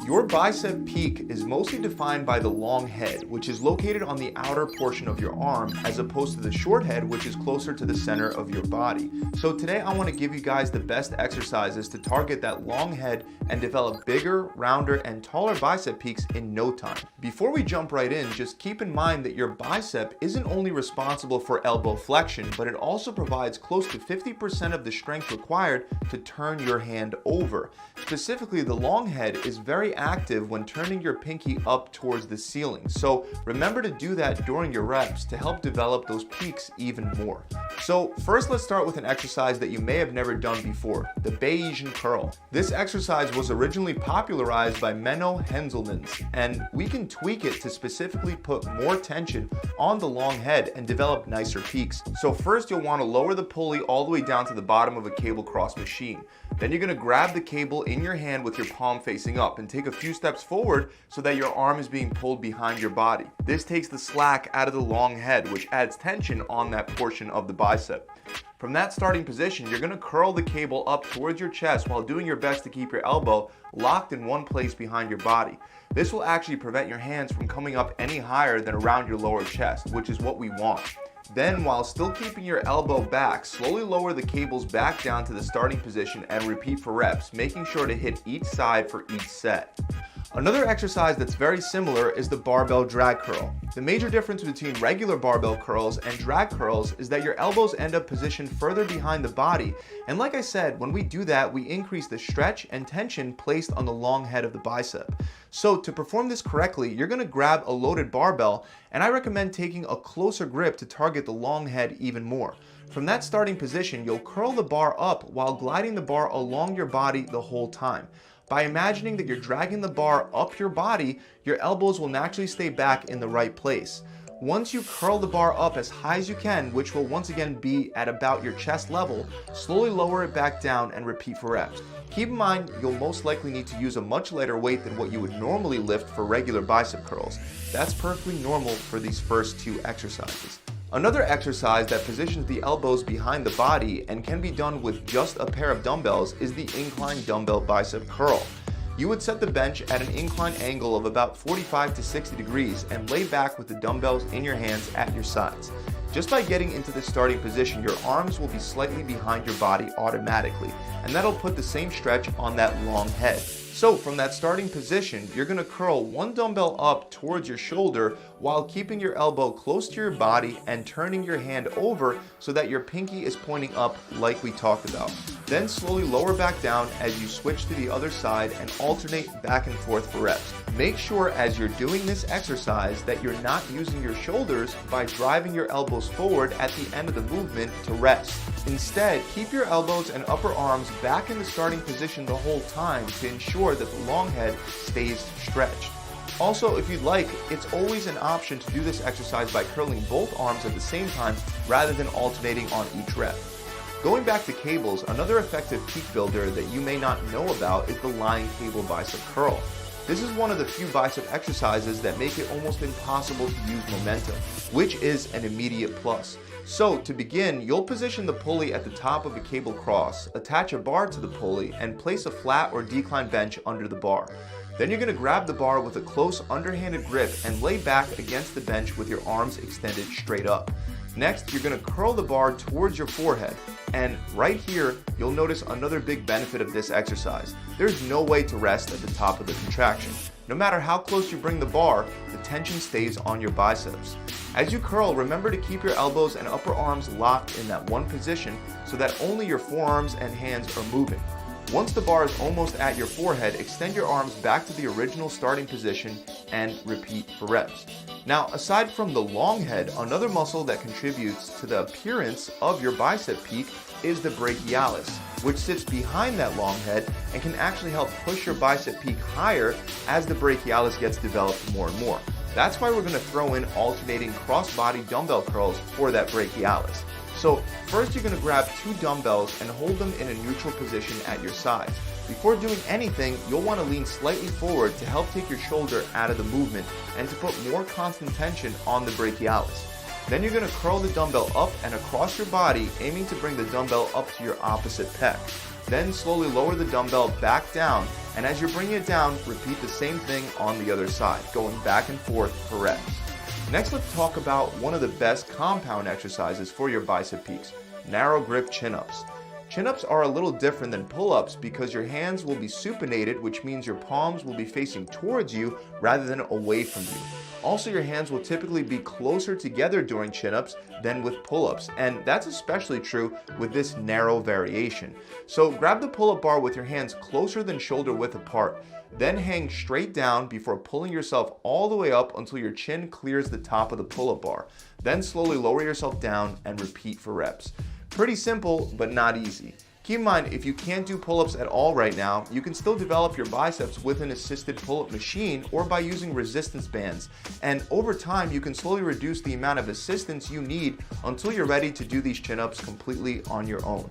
Your bicep peak is mostly defined by the long head, which is located on the outer portion of your arm, as opposed to the short head, which is closer to the center of your body. So today I want to give you guys the best exercises to target that long head and develop bigger, rounder, and taller bicep peaks in no time. Before we jump right in, just keep in mind that your bicep isn't only responsible for elbow flexion, but it also provides close to 50% of the strength required to turn your hand over. Specifically, the long head is very active when turning your pinky up towards the ceiling. So remember to do that during your reps to help develop those peaks even more. So first, let's start with an exercise that you may have never done before, the Bayesian curl. This exercise was originally popularized by Menno Henselmans, and we can tweak it to specifically put more tension on the long head and develop nicer peaks. So first, you'll want to lower the pulley all the way down to the bottom of a cable cross machine. Then you're going to grab the cable in your hand with your palm facing up and take a few steps forward so that your arm is being pulled behind your body. This takes the slack out of the long head, which adds tension on that portion of the bicep. From that starting position, you're going to curl the cable up towards your chest while doing your best to keep your elbow locked in one place behind your body. This will actually prevent your hands from coming up any higher than around your lower chest, which is what we want. Then, while still keeping your elbow back, slowly lower the cables back down to the starting position and repeat for reps, making sure to hit each side for each set. Another exercise that's very similar is the barbell drag curl. The major difference between regular barbell curls and drag curls is that your elbows end up positioned further behind the body. And like I said, when we do that, we increase the stretch and tension placed on the long head of the bicep. So to perform this correctly, you're going to grab a loaded barbell, and I recommend taking a closer grip to target the long head even more. From that starting position, you'll curl the bar up while gliding the bar along your body the whole time. By imagining that you're dragging the bar up your body, your elbows will naturally stay back in the right place. Once you curl the bar up as high as you can, which will once again be at about your chest level, slowly lower it back down and repeat for reps. Keep in mind, you'll most likely need to use a much lighter weight than what you would normally lift for regular bicep curls. That's perfectly normal for these first two exercises. Another exercise that positions the elbows behind the body and can be done with just a pair of dumbbells is the incline dumbbell bicep curl. You would set the bench at an inclined angle of about 45 to 60 degrees and lay back with the dumbbells in your hands at your sides. Just by getting into the starting position, your arms will be slightly behind your body automatically, and that'll put the same stretch on that long head. So from that starting position, you're going to curl one dumbbell up towards your shoulder while keeping your elbow close to your body and turning your hand over so that your pinky is pointing up like we talked about. Then slowly lower back down as you switch to the other side and alternate back and forth for reps. Make sure as you're doing this exercise that you're not using your shoulders by driving your elbows forward at the end of the movement to rest. Instead, keep your elbows and upper arms back in the starting position the whole time to ensure that the long head stays stretched. Also, if you'd like, it's always an option to do this exercise by curling both arms at the same time rather than alternating on each rep. Going back to cables, another effective peak builder that you may not know about is the lying cable bicep curl. This is one of the few bicep exercises that make it almost impossible to use momentum, which is an immediate plus. So to begin, you'll position the pulley at the top of a cable cross, attach a bar to the pulley, and place a flat or declined bench under the bar. Then you're going to grab the bar with a close underhanded grip and lay back against the bench with your arms extended straight up. Next, you're going to curl the bar towards your forehead, and right here, you'll notice another big benefit of this exercise. There's no way to rest at the top of the contraction. No matter how close you bring the bar, the tension stays on your biceps. As you curl, remember to keep your elbows and upper arms locked in that one position so that only your forearms and hands are moving. Once the bar is almost at your forehead, extend your arms back to the original starting position and repeat for reps. Now, aside from the long head, another muscle that contributes to the appearance of your bicep peak is the brachialis, which sits behind that long head and can actually help push your bicep peak higher as the brachialis gets developed more and more. That's why we're going to throw in alternating cross-body dumbbell curls for that brachialis. So first you're going to grab two dumbbells and hold them in a neutral position at your sides. Before doing anything, you'll want to lean slightly forward to help take your shoulder out of the movement and to put more constant tension on the brachialis. Then you're going to curl the dumbbell up and across your body, aiming to bring the dumbbell up to your opposite pec. Then slowly lower the dumbbell back down, and as you're bringing it down, repeat the same thing on the other side, going back and forth for reps. Next, let's talk about one of the best compound exercises for your bicep peaks, narrow grip chin-ups. Chin-ups are a little different than pull-ups because your hands will be supinated, which means your palms will be facing towards you rather than away from you. Also, your hands will typically be closer together during chin-ups than with pull-ups, and that's especially true with this narrow variation. So grab the pull-up bar with your hands closer than shoulder width apart, then hang straight down before pulling yourself all the way up until your chin clears the top of the pull-up bar. Then slowly lower yourself down and repeat for reps. Pretty simple, but not easy. Keep in mind, if you can't do pull-ups at all right now, you can still develop your biceps with an assisted pull-up machine or by using resistance bands. And over time, you can slowly reduce the amount of assistance you need until you're ready to do these chin-ups completely on your own.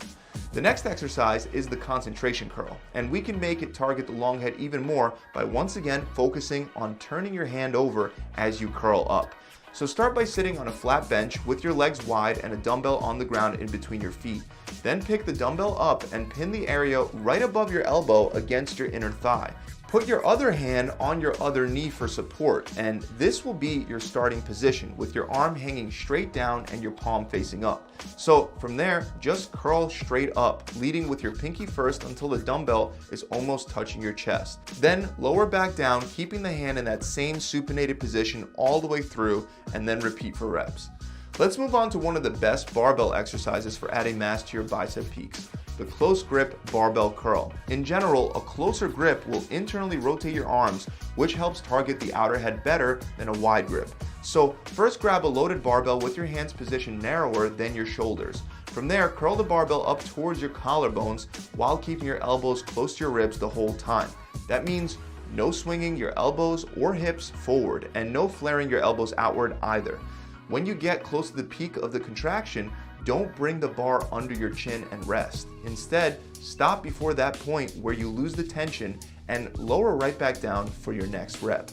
The next exercise is the concentration curl, and we can make it target the long head even more by once again focusing on turning your hand over as you curl up. So start by sitting on a flat bench with your legs wide and a dumbbell on the ground in between your feet. Then pick the dumbbell up and pin the area right above your elbow against your inner thigh. Put your other hand on your other knee for support, and this will be your starting position with your arm hanging straight down and your palm facing up. So from there, just curl straight up, leading with your pinky first until the dumbbell is almost touching your chest. Then lower back down, keeping the hand in that same supinated position all the way through, and then repeat for reps. Let's move on to one of the best barbell exercises for adding mass to your bicep peaks, the close grip barbell curl. In general, a closer grip will internally rotate your arms, which helps target the outer head better than a wide grip. So first grab a loaded barbell with your hands positioned narrower than your shoulders. From there, curl the barbell up towards your collarbones while keeping your elbows close to your ribs the whole time. That means no swinging your elbows or hips forward and no flaring your elbows outward either. When you get close to the peak of the contraction, don't bring the bar under your chin and rest. Instead, stop before that point where you lose the tension and lower right back down for your next rep.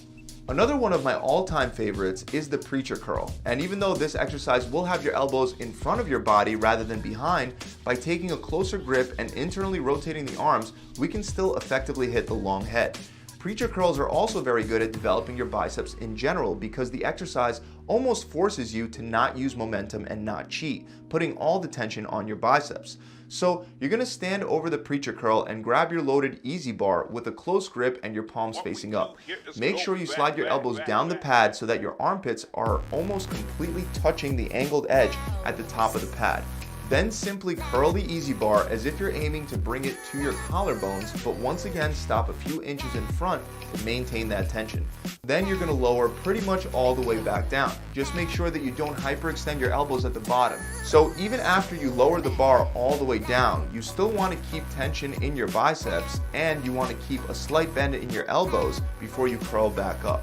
Another one of my all-time favorites is the preacher curl. And even though this exercise will have your elbows in front of your body rather than behind, by taking a closer grip and internally rotating the arms, we can still effectively hit the long head. Preacher curls are also very good at developing your biceps in general because the exercise almost forces you to not use momentum and not cheat, putting all the tension on your biceps. So you're going to stand over the preacher curl and grab your loaded easy bar with a close grip and your palms facing up. Make sure you slide your elbows down the pad so that your armpits are almost completely touching the angled edge at the top of the pad. Then simply curl the easy bar as if you're aiming to bring it to your collarbones, but once again stop a few inches in front to maintain that tension. Then you're going to lower pretty much all the way back down. Just make sure that you don't hyperextend your elbows at the bottom. So even after you lower the bar all the way down, you still want to keep tension in your biceps and you want to keep a slight bend in your elbows before you curl back up.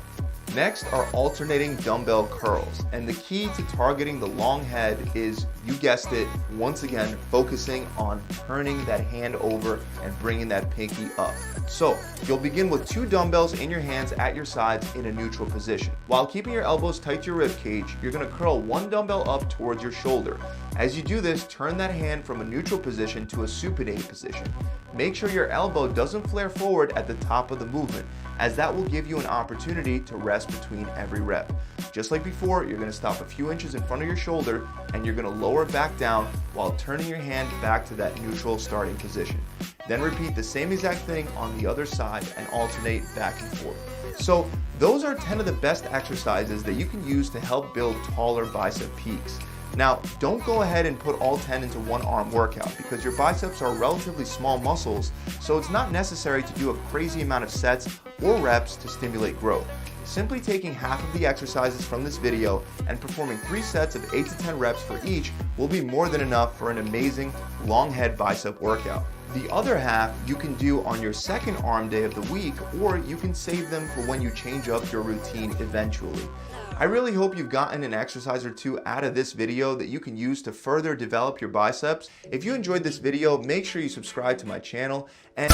Next are alternating dumbbell curls, and the key to targeting the long head is, you guessed it, once again focusing on turning that hand over and bringing that pinky up. So you'll begin with 2 dumbbells in your hands at your sides in a neutral position. While keeping your elbows tight to your rib cage, you're going to curl 1 dumbbell up towards your shoulder. As you do this, turn that hand from a neutral position to a supinated position. Make sure your elbow doesn't flare forward at the top of the movement, as that will give you an opportunity to rest between every rep. Just like before, you're going to stop a few inches in front of your shoulder and you're going to lower back down while turning your hand back to that neutral starting position. Then repeat the same exact thing on the other side and alternate back and forth. So those are 10 of the best exercises that you can use to help build taller bicep peaks. Now, don't go ahead and put all 10 into one arm workout because your biceps are relatively small muscles, so it's not necessary to do a crazy amount of sets or reps to stimulate growth. Simply taking half of the exercises from this video and performing 3 sets of 8 to 10 reps for each will be more than enough for an amazing long head bicep workout. The other half you can do on your second arm day of the week, or you can save them for when you change up your routine eventually. I really hope you've gotten an exercise or 2 out of this video that you can use to further develop your biceps. If you enjoyed this video, make sure you subscribe to my channel and